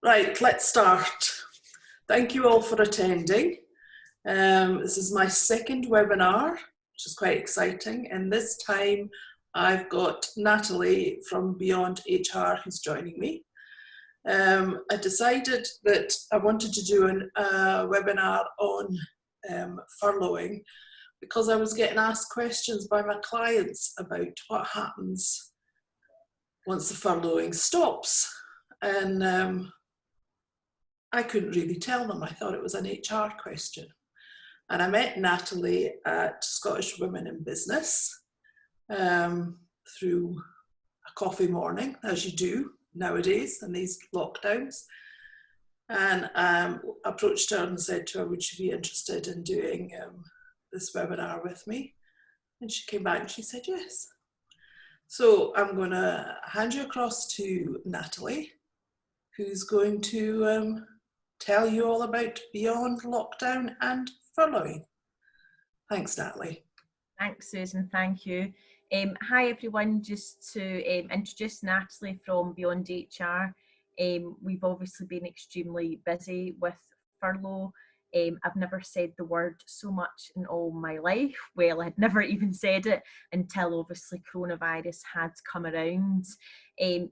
Right, let's start. Thank you all for attending. This is my second webinar, which is quite exciting. And this time I've got Natalie from Beyond HR who's joining me. I decided that I wanted to do a webinar on furloughing because I was getting asked questions by my clients about what happens once the furloughing stops. And I couldn't really tell them. I thought it was an HR question. And I met Natalie at Scottish Women in Business through a coffee morning, as you do nowadays in these lockdowns. And approached her and said to her, would she be interested in doing this webinar with me? And she came back and she said yes. So I'm going to hand you across to Natalie, who's going to tell you all about Beyond Lockdown and Furloughing. Thanks, Natalie. Thanks, Susan. Thank you. Hi, everyone. Just to introduce Natalie from Beyond HR. We've obviously been extremely busy with furlough. I've never said the word so much in all my life. Well, I'd never even said it until obviously coronavirus had come around.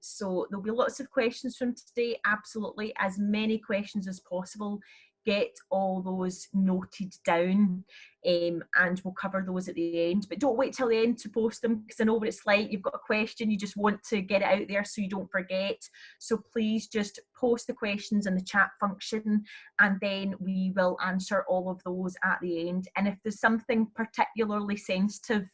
So there'll be lots of questions from today, absolutely, as many questions as possible. Get all those noted down and we'll cover those at the end. But don't wait till the end to post them because I know what it's like. You've got a question, you just want to get it out there so you don't forget. So please just post the questions in the chat function and then we will answer all of those at the end. And if there's something particularly sensitive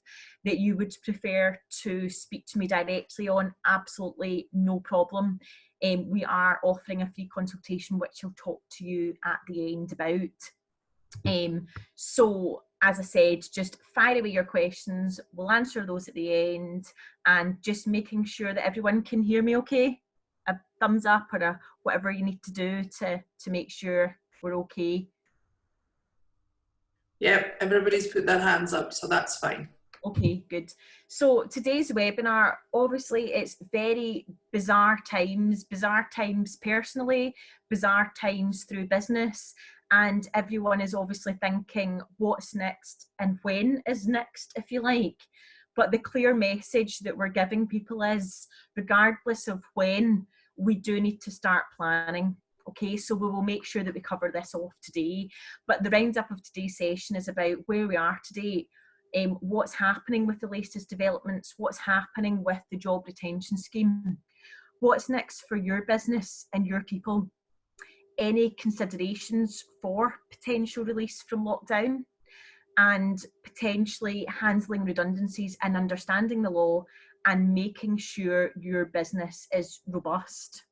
that you would prefer to speak to me directly on, absolutely no problem. We are offering a free consultation, which I'll talk to you at the end about. So, as I said, just fire away your questions. We'll answer those at the end, and just making sure that everyone can hear me okay. A thumbs up or a whatever you need to do to make sure we're okay. Yep, everybody's put their hands up, so that's fine. Okay, good. So today's webinar, obviously it's very bizarre times personally, bizarre times through business, and everyone is obviously thinking what's next and when is next, if you like. But the clear message that we're giving people is, regardless of when, we do need to start planning. Okay, so we will make sure that we cover this off today. But the roundup of today's session is about where we are today, what's happening with the latest developments, what's happening with the job retention scheme, what's next for your business and your people, any considerations for potential release from lockdown, and potentially handling redundancies and understanding the law and making sure your business is robust.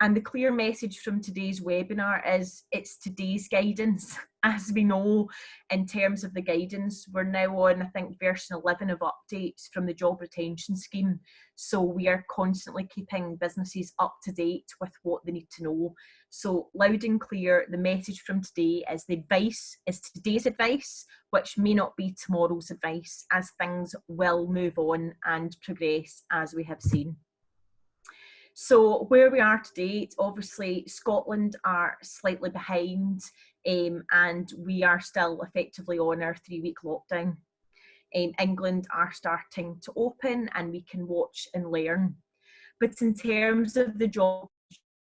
And the clear message from today's webinar is it's today's guidance. As we know, in terms of the guidance, we're now on, I think, version 11 of updates from the job retention scheme. So we are constantly keeping businesses up to date with what they need to know. So loud and clear, the message from today is the advice is today's advice, which may not be tomorrow's advice, as things will move on and progress as we have seen. So where we are today, obviously Scotland are slightly behind and we are still effectively on our 3-week lockdown. England are starting to open and we can watch and learn. But in terms of the job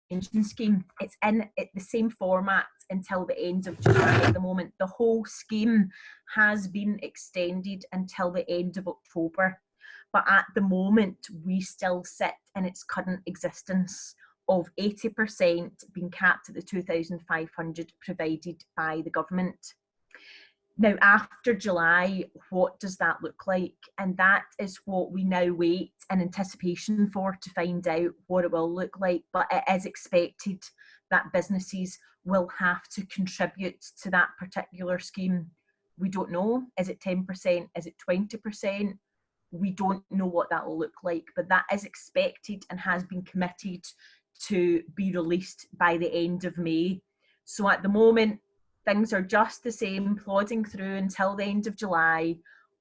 retention scheme, it's in the same format until the end of July at the moment. The whole scheme has been extended until the end of October. But at the moment, we still sit in its current existence of 80% being capped at the 2,500 provided by the government. Now, after July, what does that look like? And that is what we now wait in anticipation for, to find out what it will look like. But it is expected that businesses will have to contribute to that particular scheme. We don't know. Is it 10%? Is it 20%? We don't know what that will look like, but that is expected and has been committed to be released by the end of May. So at the moment, things are just the same, plodding through until the end of July.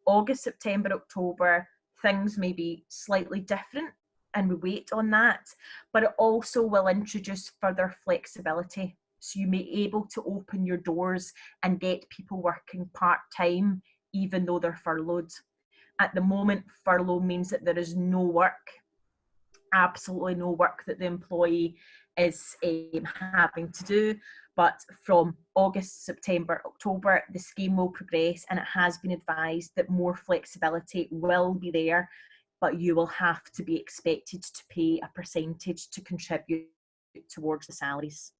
August, September, October, things may be slightly different and we wait on that, but it also will introduce further flexibility. So you may be able to open your doors and get people working part-time, even though they're furloughed. At the moment, furlough means that there is no work, absolutely no work that the employee is having to do. But from August, September, October, the scheme will progress, and it has been advised that more flexibility will be there, but you will have to be expected to pay a percentage to contribute towards the salaries.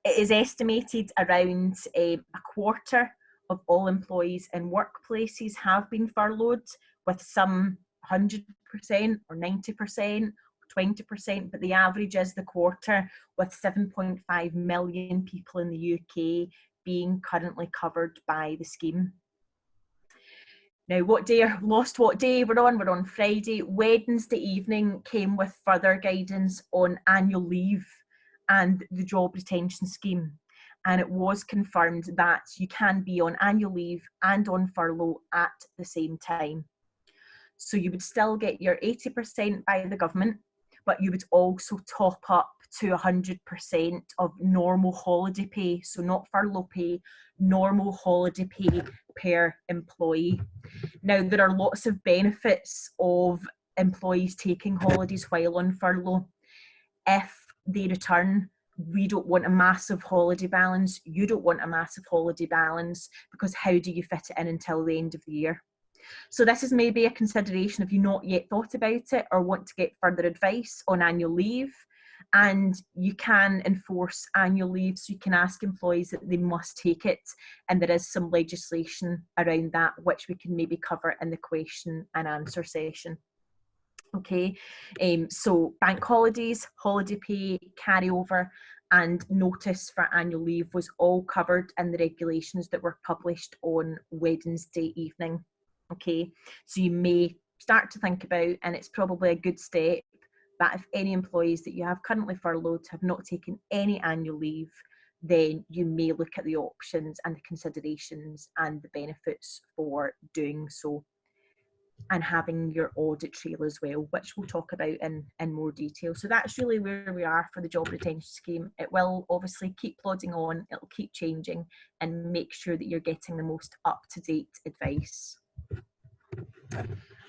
It is estimated around a quarter of all employees in workplaces have been furloughed, with some 100% or 90%, 20%, but the average is the quarter, with 7.5 million people in the UK being currently covered by the scheme. Now, what day we're on? We're on Friday. Wednesday evening came with further guidance on annual leave and the job retention scheme. And it was confirmed that you can be on annual leave and on furlough at the same time. So you would still get your 80% by the government, but you would also top up to 100% of normal holiday pay. So not furlough pay, normal holiday pay per employee. Now, there are lots of benefits of employees taking holidays while on furlough. If they return, we don't want a massive holiday balance. You don't want a massive holiday balance, because how do you fit it in until the end of the year? So this is maybe a consideration if you've not yet thought about it or want to get further advice on annual leave. And you can enforce annual leave, so you can ask employees that they must take it, and there is some legislation around that which we can maybe cover in the question and answer session. Okay, so bank holidays, holiday pay, carryover and notice for annual leave was all covered in the regulations that were published on Wednesday evening. Okay, so you may start to think about, and it's probably a good step, that if any employees that you have currently furloughed have not taken any annual leave, then you may look at the options and the considerations and the benefits for doing so, and having your audit trail as well, which we'll talk about in more detail. So that's really where we are for the job retention scheme. It will obviously keep plodding on, it'll keep changing, and make sure that you're getting the most up-to-date advice.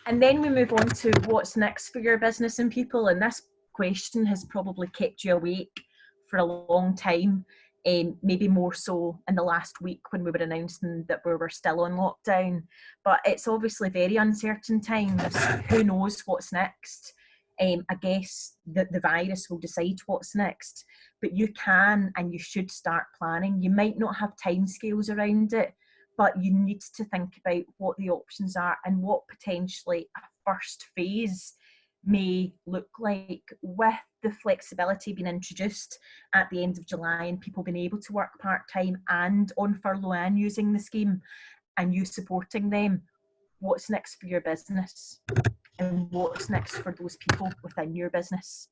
And then we move on to what's next for your business and people. And this question has probably kept you awake for a long time, maybe more so in the last week when we were announcing that we were still on lockdown. But it's obviously very uncertain times. Who knows what's next? I guess that the virus will decide what's next. But you can and you should start planning. You might not have timescales around it, but you need to think about what the options are and what potentially a first phase may look like, with the flexibility being introduced at the end of July and people being able to work part-time and on furlough and using the scheme, and you supporting them. What's next for your business and what's next for those people within your business?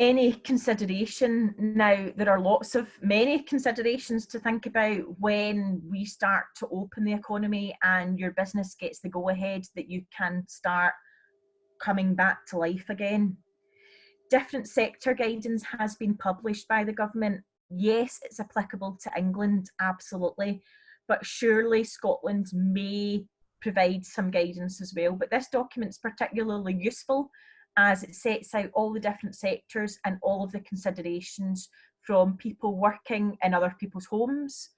Any consideration? Now, there are many considerations to think about when we start to open the economy and your business gets the go-ahead that you can start coming back to life again. Different sector guidance has been published by the government. Yes, it's applicable to England, absolutely, but surely Scotland may provide some guidance as well. But this document's particularly useful as it sets out all the different sectors and all of the considerations, from people working in other people's homes,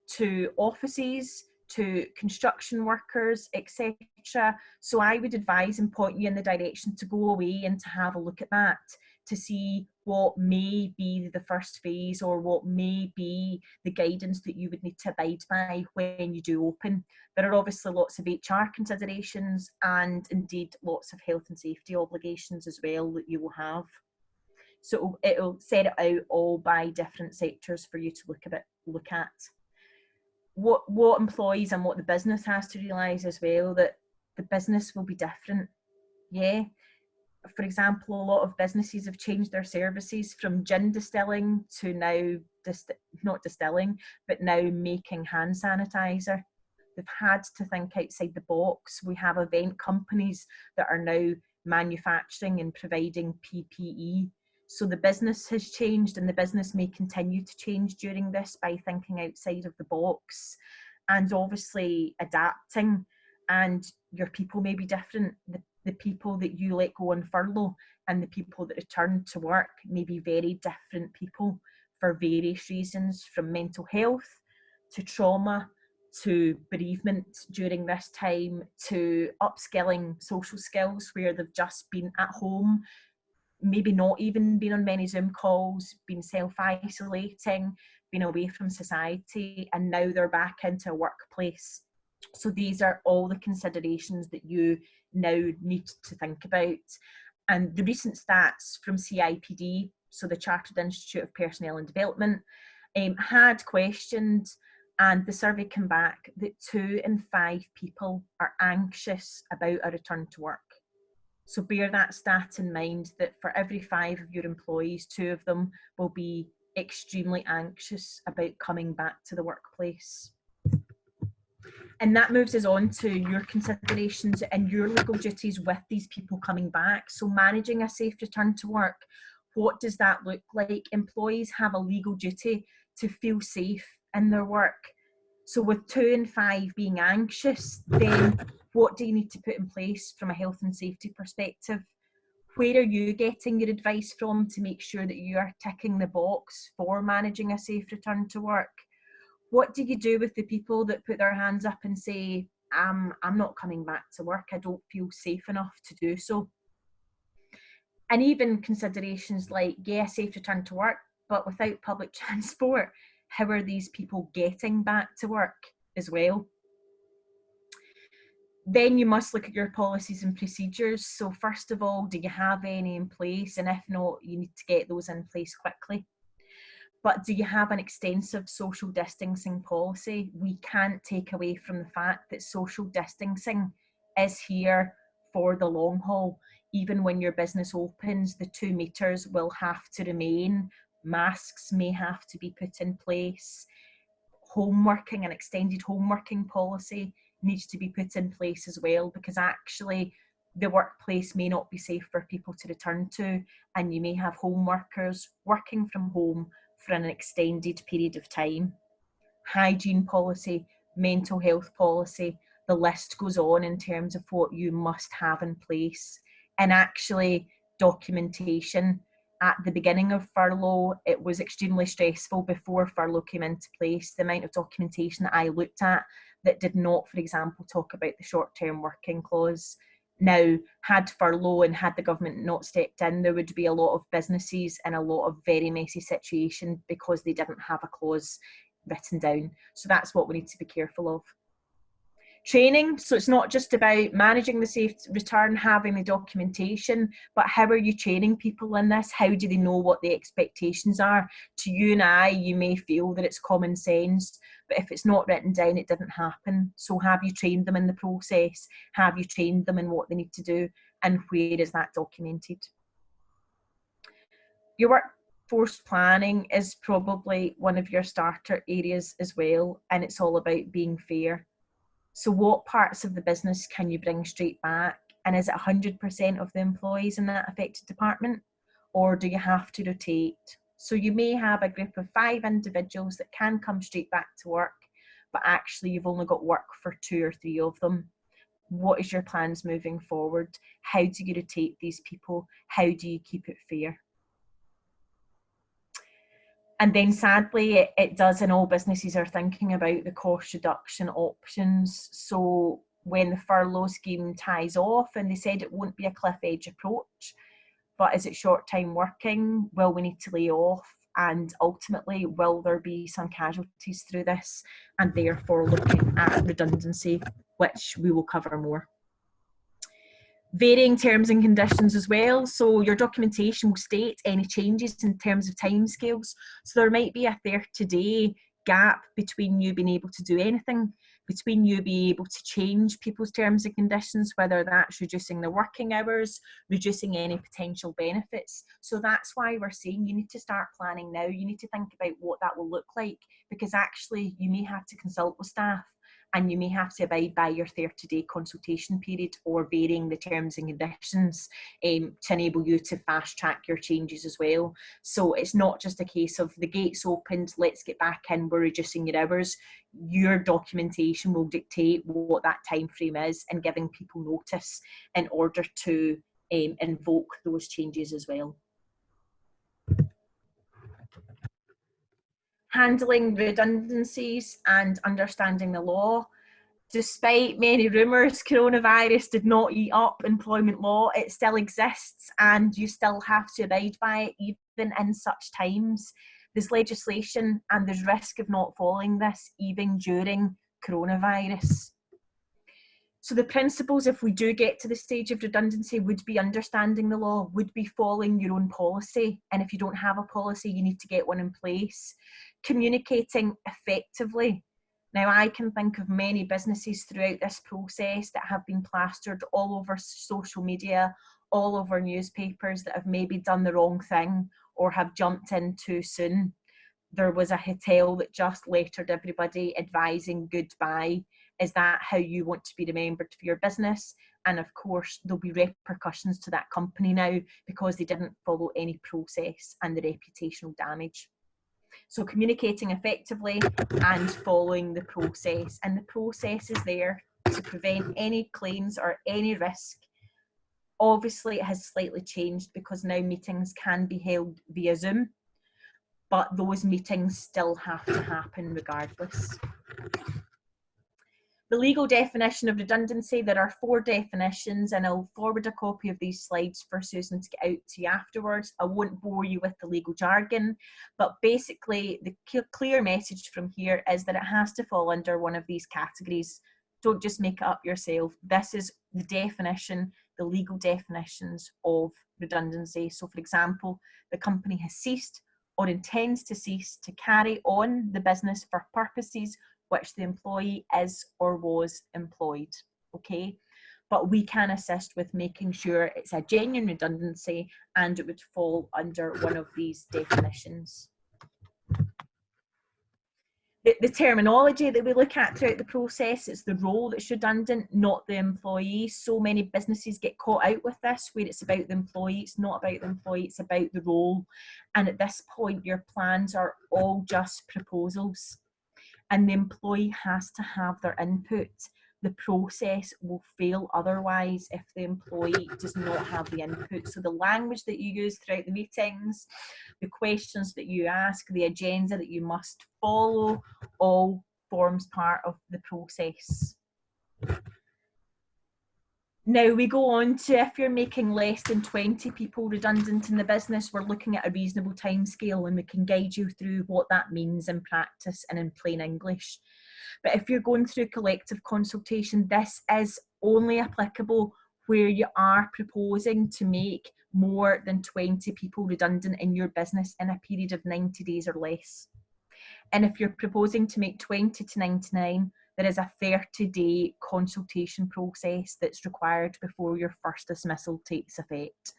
to offices, to construction workers, etc. So I would advise and point you in the direction to go away and to have a look at that, to see what may be the first phase or what may be the guidance that you would need to abide by when you do open. There are obviously lots of HR considerations and indeed lots of health and safety obligations as well that you will have. So it'll set it out all by different sectors for you to look at. What employees and what the business has to realise as well, that the business will be different. Yeah. For example, a lot of businesses have changed their services from gin distilling to now, not distilling, but now making hand sanitizer. They've had to think outside the box. We have event companies that are now manufacturing and providing PPE. So the business has changed, and the business may continue to change during this by thinking outside of the box and obviously adapting. And your people may be different. The people that you let go on furlough and the people that return to work may be very different people for various reasons, from mental health to trauma to bereavement during this time to upskilling social skills where they've just been at home, maybe not even been on many Zoom calls, been self-isolating, been away from society, and now they're back into a workplace. So these are all the considerations that you now need to think about. And the recent stats from CIPD, so the Chartered Institute of Personnel and Development, had questioned, and the survey came back that 2 in 5 people are anxious about a return to work. So bear that stat in mind, that for every 5 of your employees, 2 of them will be extremely anxious about coming back to the workplace. And that moves us on to your considerations and your legal duties with these people coming back. So managing a safe return to work, what does that look like? Employees have a legal duty to feel safe in their work. So with 2 in 5 being anxious, then what do you need to put in place from a health and safety perspective? Where are you getting your advice from to make sure that you are ticking the box for managing a safe return to work? What do you do with the people that put their hands up and say, I'm not coming back to work, I don't feel safe enough to do so? And even considerations like, yeah, safe return to work, but without public transport, how are these people getting back to work as well? Then you must look at your policies and procedures. So first of all, do you have any in place? And if not, you need to get those in place quickly. But do you have an extensive social distancing policy? We can't take away from the fact that social distancing is here for the long haul. Even when your business opens, the 2 meters will have to remain. Masks may have to be put in place. Home working, an extended home working policy needs to be put in place as well, because actually the workplace may not be safe for people to return to, and you may have home workers working from home for an extended period of time. Hygiene policy, mental health policy, the list goes on in terms of what you must have in place. And actually documentation. At the beginning of furlough, it was extremely stressful before furlough came into place. The amount of documentation that I looked at that did not, for example, talk about the short-term working clause. Now, had furlough and had the government not stepped in, there would be a lot of businesses in a lot of very messy situation because they didn't have a clause written down. So that's what we need to be careful of. Training, so it's not just about managing the safe return, having the documentation, but how are you training people in this? How do they know what the expectations are? To you and I, you may feel that it's common sense, but if it's not written down, it didn't happen. So have you trained them in the process? Have you trained them in what they need to do? And where is that documented? Your workforce planning is probably one of your starter areas as well, and it's all about being fair. So what parts of the business can you bring straight back? And is it 100% of the employees in that affected department? Or do you have to rotate? So you may have a group of 5 individuals that can come straight back to work, but actually you've only got work for 2 or 3 of them. What is your plans moving forward? How do you rotate these people? How do you keep it fair? And then sadly, it does, and all businesses are thinking about the cost reduction options. So when the furlough scheme ties off, and they said it won't be a cliff edge approach, but is it short time working? Will we need to lay off? And ultimately, will there be some casualties through this? And therefore looking at redundancy, which we will cover more. Varying terms and conditions as well. So your documentation will state any changes in terms of timescales. So there might be a 30-day gap between you being able to do anything, between you being able to change people's terms and conditions, whether that's reducing their working hours, reducing any potential benefits. So that's why we're saying you need to start planning now. You need to think about what that will look like, because actually you may have to consult with staff and you may have to abide by your 30-day consultation period or varying the terms and conditions to enable you to fast track your changes as well. So it's not just a case of the gates opened, let's get back in, we're reducing your hours. Your documentation will dictate what that time frame is and giving people notice in order to invoke those changes as well. Handling redundancies and understanding the law. Despite many rumours, coronavirus did not eat up employment law. It still exists and you still have to abide by it even in such times. There's legislation and there's risk of not following this even during coronavirus. So the principles, if we do get to the stage of redundancy, would be understanding the law, would be following your own policy. And if you don't have a policy, you need to get one in place. Communicating effectively. Now, I can think of many businesses throughout this process that have been plastered all over social media, all over newspapers, that have maybe done the wrong thing or have jumped in too soon. There was a hotel that just lettered everybody advising goodbye. Is that how you want to be remembered for your business? And of course, there'll be repercussions to that company now because they didn't follow any process and the reputational damage. So communicating effectively and following the process. And the process is there to prevent any claims or any risk. Obviously, it has slightly changed because now meetings can be held via Zoom, but those meetings still have to happen regardless. The legal definition of redundancy, there are 4 definitions, and I'll forward a copy of these slides for Susan to get out to you afterwards. I won't bore you with the legal jargon, but basically the clear message from here is that it has to fall under one of these categories. Don't just make it up yourself. This is the definition, the legal definitions of redundancy. So for example, the company has ceased or intends to cease to carry on the business for purposes which the employee is or was employed, okay? But we can assist with making sure it's a genuine redundancy and it would fall under one of these definitions. The terminology that we look at throughout the process is the role that's redundant, not the employee. So many businesses get caught out with this, where it's about the employee. It's not about the employee, it's about the role. And at this point, your plans are all just proposals. And the employee has to have their input. The process will fail otherwise if the employee does not have the input. So the language that you use throughout the meetings, the questions that you ask, the agenda that you must follow, all forms part of the process. Now we go on to, if you're making less than 20 people redundant in the business, we're looking at a reasonable timescale, and we can guide you through what that means in practice and in plain English. But if you're going through collective consultation, this is only applicable where you are proposing to make more than 20 people redundant in your business in a period of 90 days or less. And if you're proposing to make 20 to 99, there is a 30-day consultation process that's required before your first dismissal takes effect.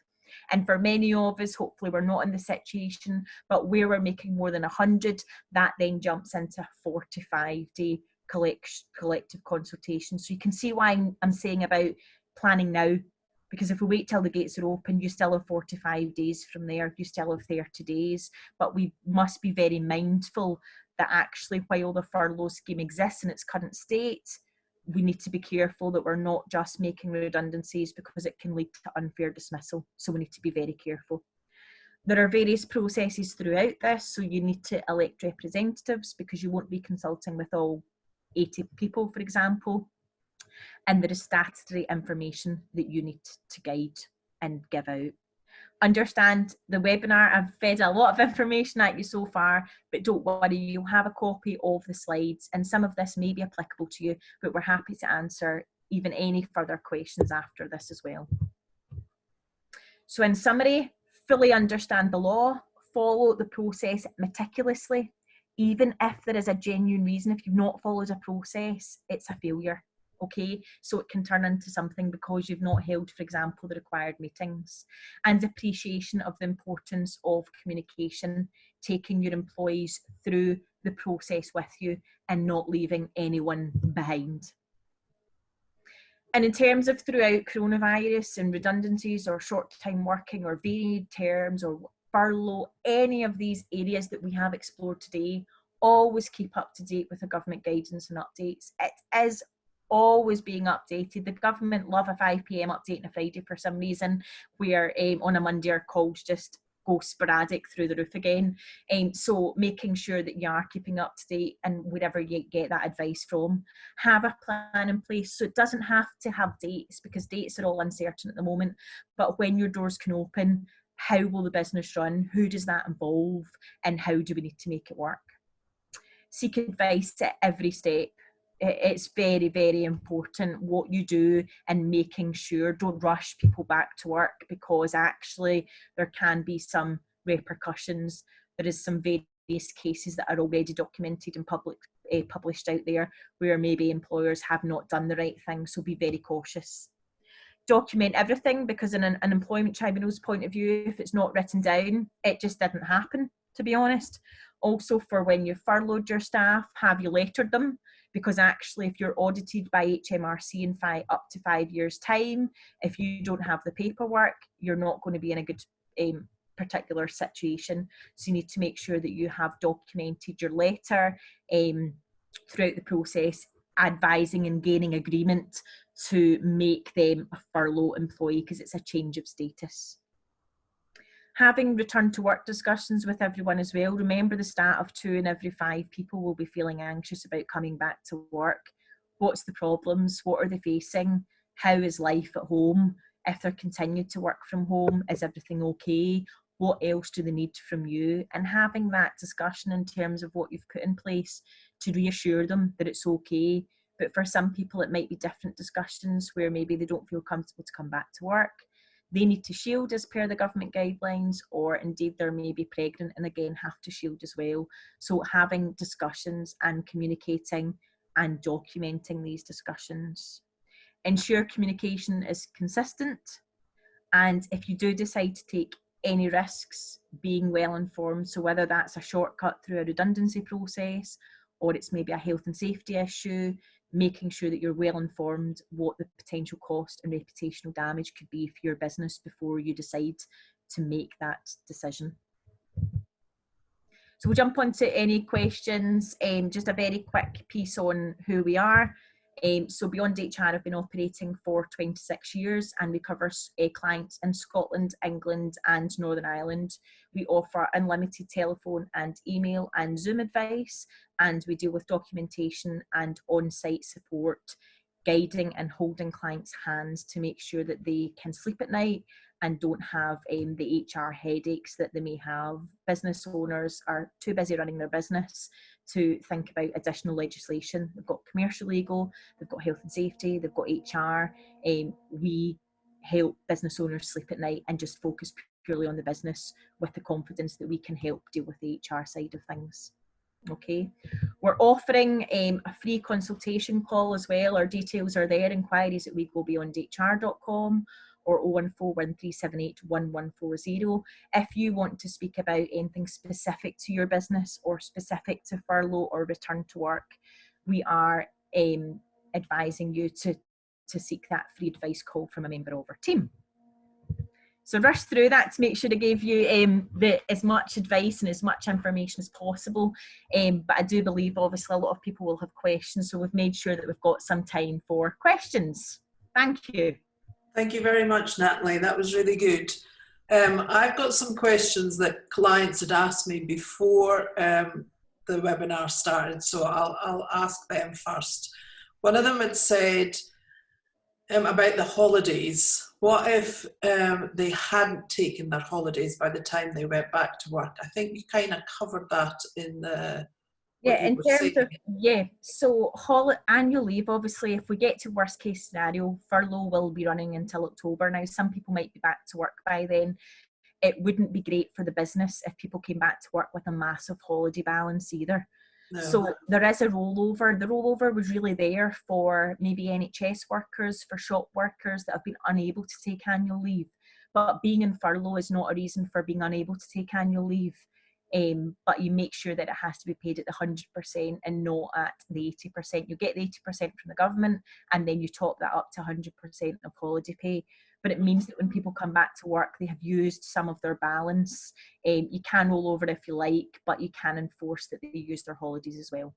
And for many of us, hopefully we're not in the situation, but where we're making more than 100, that then jumps into a 45-day collective consultation. So you can see why I'm saying about planning now, because if we wait till the gates are open, you still have 45 days from there, you still have 30 days, but we must be very mindful that actually while the furlough scheme exists in its current state, we need to be careful that we're not just making redundancies because it can lead to unfair dismissal. So we need to be very careful. There are various processes throughout this. So you need to elect representatives because you won't be consulting with all 80 people, for example. And there is statutory information that you need to guide and give out. Understand the webinar, I've fed a lot of information at you so far, but don't worry, you'll have a copy of the slides and some of this may be applicable to you, but we're happy to answer even any further questions after this as well. So in summary, fully understand the law, follow the process meticulously. Even if there is a genuine reason, if you've not followed a process, it's a failure. Okay, so it can turn into something because you've not held, for example, the required meetings. And appreciation of the importance of communication, taking your employees through the process with you and not leaving anyone behind. And in terms of throughout coronavirus and redundancies or short-time working or varied terms or furlough, any of these areas that we have explored today, always keep up to date with the government guidance and updates. It is always being updated. The government love a 5 p.m. update on a Friday for some reason, where on a Monday our calls just go sporadic through the roof again. So making sure that you are keeping up to date and wherever you get that advice from, have a plan in place. So it doesn't have to have dates, because dates are all uncertain at the moment, but when your doors can open, how will the business run? Who does that involve? And how do we need to make it work? Seek advice at every step. It's very, very important what you do, and making sure, don't rush people back to work, because actually there can be some repercussions. There is some various cases that are already documented and published out there where maybe employers have not done the right thing, so be very cautious. Document everything, because in an employment tribunal's point of view, if it's not written down, it just didn't happen, to be honest. Also, for when you furloughed your staff, have you lettered them? Because actually, if you're audited by HMRC in up to 5 years' time, if you don't have the paperwork, you're not going to be in a good particular situation. So you need to make sure that you have documented your letter throughout the process, advising and gaining agreement to make them a furlough employee, because it's a change of status. Having return to work discussions with everyone as well. Remember, the stat of 2 in every 5 people will be feeling anxious about coming back to work. What's the problems? What are they facing? How is life at home? If they're continuing to work from home, is everything okay? What else do they need from you? And having that discussion in terms of what you've put in place to reassure them that it's okay. But for some people, it might be different discussions where maybe they don't feel comfortable to come back to work. They need to shield as per the government guidelines, or indeed they're maybe pregnant and again have to shield as well. So having discussions and communicating and documenting these discussions. Ensure communication is consistent, and if you do decide to take any risks, being well informed. So whether that's a shortcut through a redundancy process, or it's maybe a health and safety issue, making sure that you're well informed what the potential cost and reputational damage could be for your business before you decide to make that decision. So we'll jump on to any questions. Just a very quick piece on who we are. So Beyond HR have been operating for 26 years, and we cover clients in Scotland, England and Northern Ireland. We offer unlimited telephone and email and Zoom advice, and we deal with documentation and on-site support, guiding and holding clients' hands to make sure that they can sleep at night and don't have the HR headaches that they may have. Business owners are too busy running their business to think about additional legislation. They've got commercial legal, they've got health and safety, they've got HR. We help business owners sleep at night and just focus purely on the business with the confidence that we can help deal with the HR side of things. Okay, we're offering a free consultation call as well. Our details are there, inquiries at wegobeyondhr.com or 01413781140. If you want to speak about anything specific to your business or specific to furlough or return to work, we are advising you to seek that free advice call from a member of our team. So rush through that to make sure I gave you as much advice and as much information as possible. But I do believe obviously a lot of people will have questions, so we've made sure that we've got some time for questions. Thank you. Thank you very much, Natalie. That was really good. I've got some questions that clients had asked me before the webinar started, so I'll ask them first. One of them had said about the holidays. What if they hadn't taken their holidays by the time they went back to work? I think you kind of covered that in the in terms of, so annual leave, obviously, if we get to worst case scenario, furlough will be running until October. Now, some people might be back to work by then. It wouldn't be great for the business if people came back to work with a massive holiday balance either. No. So there is a rollover. The rollover was really there for maybe NHS workers, for shop workers that have been unable to take annual leave. But being in furlough is not a reason for being unable to take annual leave. but you make sure that it has to be paid at the 100% and not at the 80%. You get the 80% from the government, and then you top that up to 100% of holiday pay. But it means that when people come back to work, they have used some of their balance. You can roll over if you like, but you can enforce that they use their holidays as well.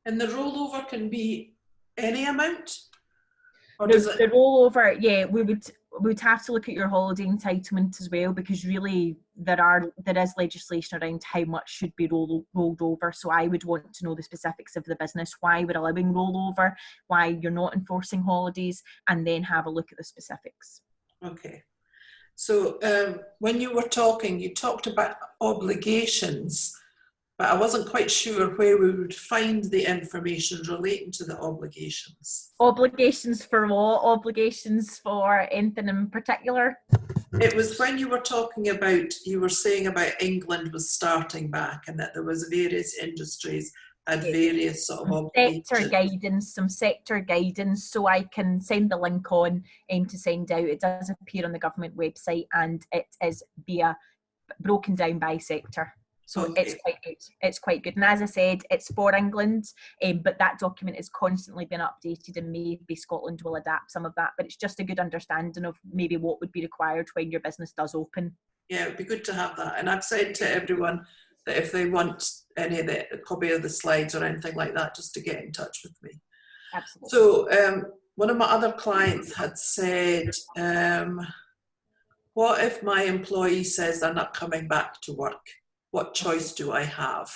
And the rollover can be any amount? Or No, does it... the rollover, yeah, we would have to look at your holiday entitlement as well, because really there is legislation around how much should be rolled over. So I would want to know the specifics of the business, why we're allowing rollover, why you're not enforcing holidays, and then have a look at the specifics. Okay. So when you were talking, you talked about obligations, but I wasn't quite sure where we would find the information relating to the obligations. Obligations for what? Obligations for anything in particular? It was when you were talking about, you were saying about England was starting back and that there was various industries had various sort of obligations. Some sector guidance, so I can send the link on to send out. It does appear on the government website, and it is broken down by sector. So okay. It's quite good. And as I said, it's for England, but that document is constantly being updated, and maybe Scotland will adapt some of that. But it's just a good understanding of maybe what would be required when your business does open. Yeah, it would be good to have that. And I've said to everyone that if they want any of a copy of the slides or anything like that, just to get in touch with me. Absolutely. So one of my other clients had said, what if my employee says they're not coming back to work? What choice do I have?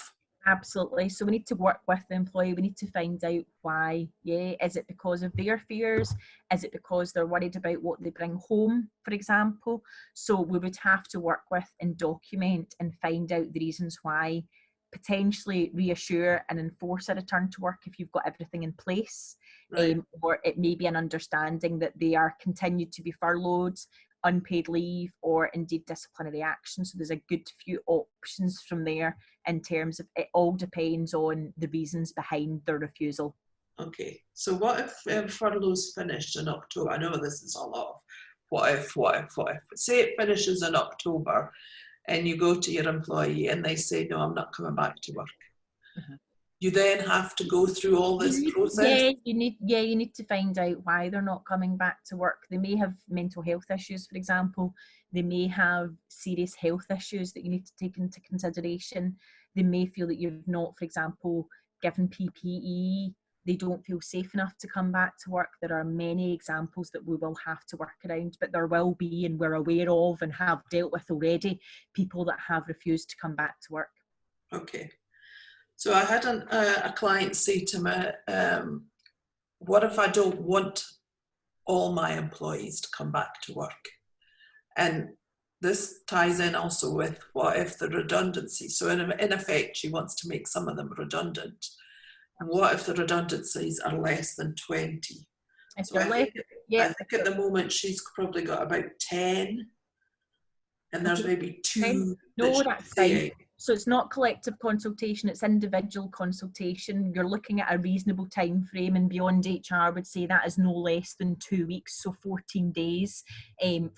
Absolutely. So we need to work with the employee. We need to find out why. Yeah, is it because of their fears? Is it because they're worried about what they bring home, for example? So we would have to work with and document and find out the reasons why. Potentially reassure and enforce a return to work if you've got everything in place. Right. Or it may be an understanding that they are continued to be furloughed, unpaid leave, or indeed disciplinary action. So there's a good few options from there in terms of it all depends on the reasons behind their refusal. Okay, so what if furlough's finished in October? I know this is a lot of what if. Say it finishes in October and you go to your employee and they say, no, I'm not coming back to work. Mm-hmm. You then have to go through all this process? You need to find out why they're not coming back to work. They may have mental health issues, for example. They may have serious health issues that you need to take into consideration. They may feel that you've not, for example, given PPE. They don't feel safe enough to come back to work. There are many examples that we will have to work around, but there will be, and we're aware of and have dealt with already, people that have refused to come back to work. Okay. So I had a client say to me, what if I don't want all my employees to come back to work? And this ties in also with what if the redundancy. So in effect, she wants to make some of them redundant. And what if the redundancies are less than 20? So I think at the moment she's probably got about 10. And there's maybe 2. No, that's fine. So it's not collective consultation, it's individual consultation. You're looking at a reasonable time frame, and beyond HR would say that is no less than 2 weeks, so 14 days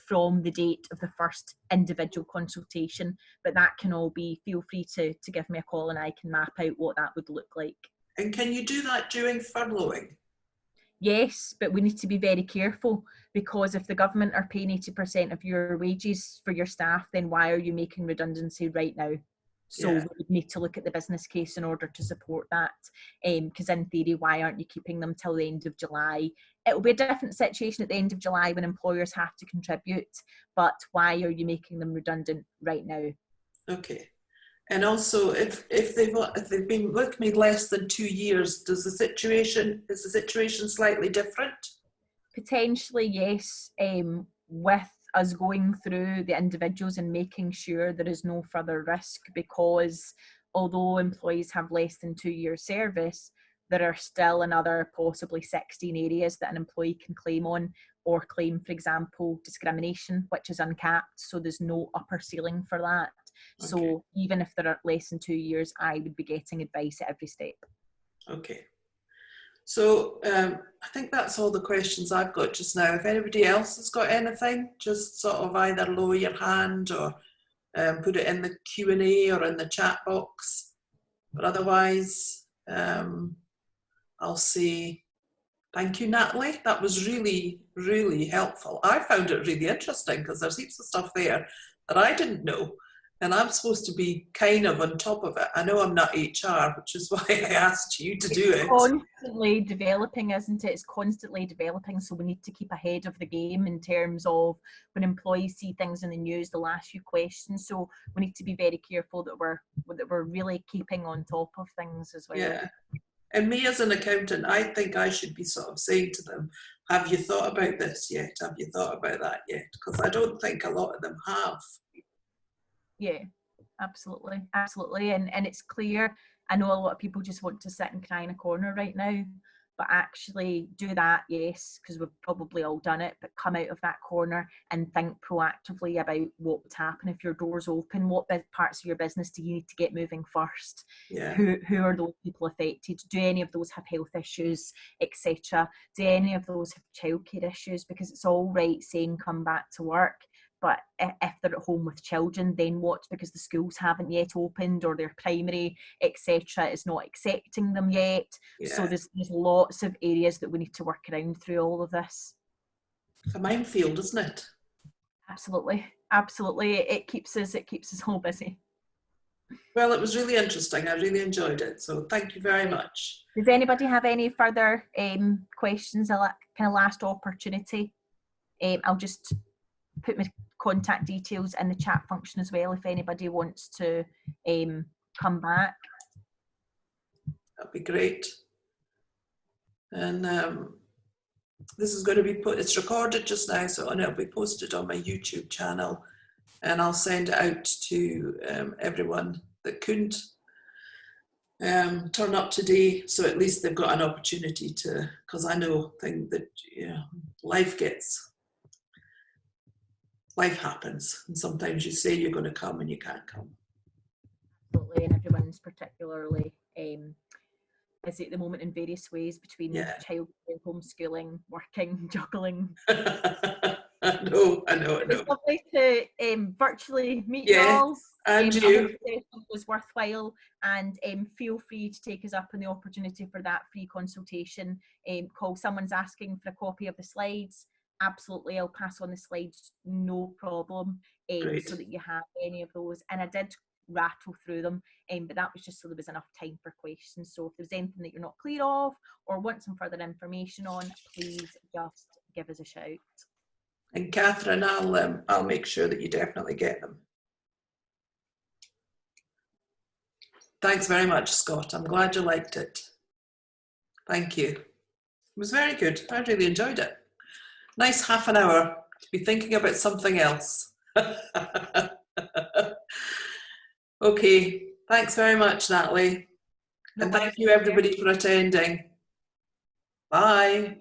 from the date of the first individual consultation. But that can all be, feel free to give me a call and I can map out what that would look like. And can you do that during furloughing? Yes, but we need to be very careful, because if the government are paying 80% of your wages for your staff, then why are you making redundancy right now? So we would need to look at the business case in order to support that. Because in theory, why aren't you keeping them till the end of July? It will be a different situation at the end of July when employers have to contribute, but why are you making them redundant right now? Okay. And also, if they've been with me less than 2 years, is the situation slightly different? Potentially, yes. With us going through the individuals and making sure there is no further risk, because although employees have less than 2 years service, there are still another possibly 16 areas that an employee can claim on, or claim, for example, discrimination, which is uncapped, so there's no upper ceiling for that. Okay. So even if there are less than 2 years, I would be getting advice at every step. Okay. So I think that's all the questions I've got just now. If anybody else has got anything, just sort of either lower your hand or put it in the Q&A or in the chat box. But otherwise, I'll say thank you, Natalie. That was really, really helpful. I found it really interesting because there's heaps of stuff there that I didn't know. And I'm supposed to be kind of on top of it. I know I'm not HR, which is why I asked you to do it. Constantly developing, isn't it? It's constantly developing. So we need to keep ahead of the game in terms of when employees see things in the news, they'll ask you questions. So we need to be very careful that we're really keeping on top of things as well. Yeah. And me as an accountant, I think I should be sort of saying to them, have you thought about this yet? Have you thought about that yet? Because I don't think a lot of them have. Yeah, absolutely, absolutely. And it's clear, I know a lot of people just want to sit and cry in a corner right now, but actually do that, yes, because we've probably all done it, but come out of that corner and think proactively about what would happen if your door's open. What parts of your business do you need to get moving first? Yeah. Who are those people affected? Do any of those have health issues, etc.? Do any of those have childcare issues? Because it's all right saying come back to work, but if they're at home with children, then what? Because the schools haven't yet opened, or their primary, etc., is not accepting them yet. Yeah. So there's lots of areas that we need to work around through all of this. It's a minefield, isn't it? Absolutely, absolutely. It keeps us all busy. Well, it was really interesting. I really enjoyed it. So thank you very much. Does anybody have any further questions? A kind of last opportunity. I'll just put my contact details in the chat function as well if anybody wants to come back. That'd be great. And this is going to be it's recorded just now, so it'll be posted on my YouTube channel, and I'll send it out to everyone that couldn't turn up today, so at least they've got an opportunity to, because I know that life happens, and sometimes you say you're going to come and you can't come. Absolutely, and everyone's particularly busy at the moment in various ways between childcare, homeschooling, working, juggling. I know. It's lovely to virtually meet you all. And you. I hope it was worthwhile, and feel free to take us up on the opportunity for that free consultation call. Someone's asking for a copy of the slides. Absolutely, I'll pass on the slides, no problem, so that you have any of those. And I did rattle through them, but that was just so there was enough time for questions. So if there's anything that you're not clear of or want some further information on, please just give us a shout. And Catherine, I'll make sure that you definitely get them. Thanks very much, Scott. I'm glad you liked it. Thank you. It was very good. I really enjoyed it. Nice half an hour to be thinking about something else. Okay, thanks very much, Natalie. And thank you everybody for attending. Bye.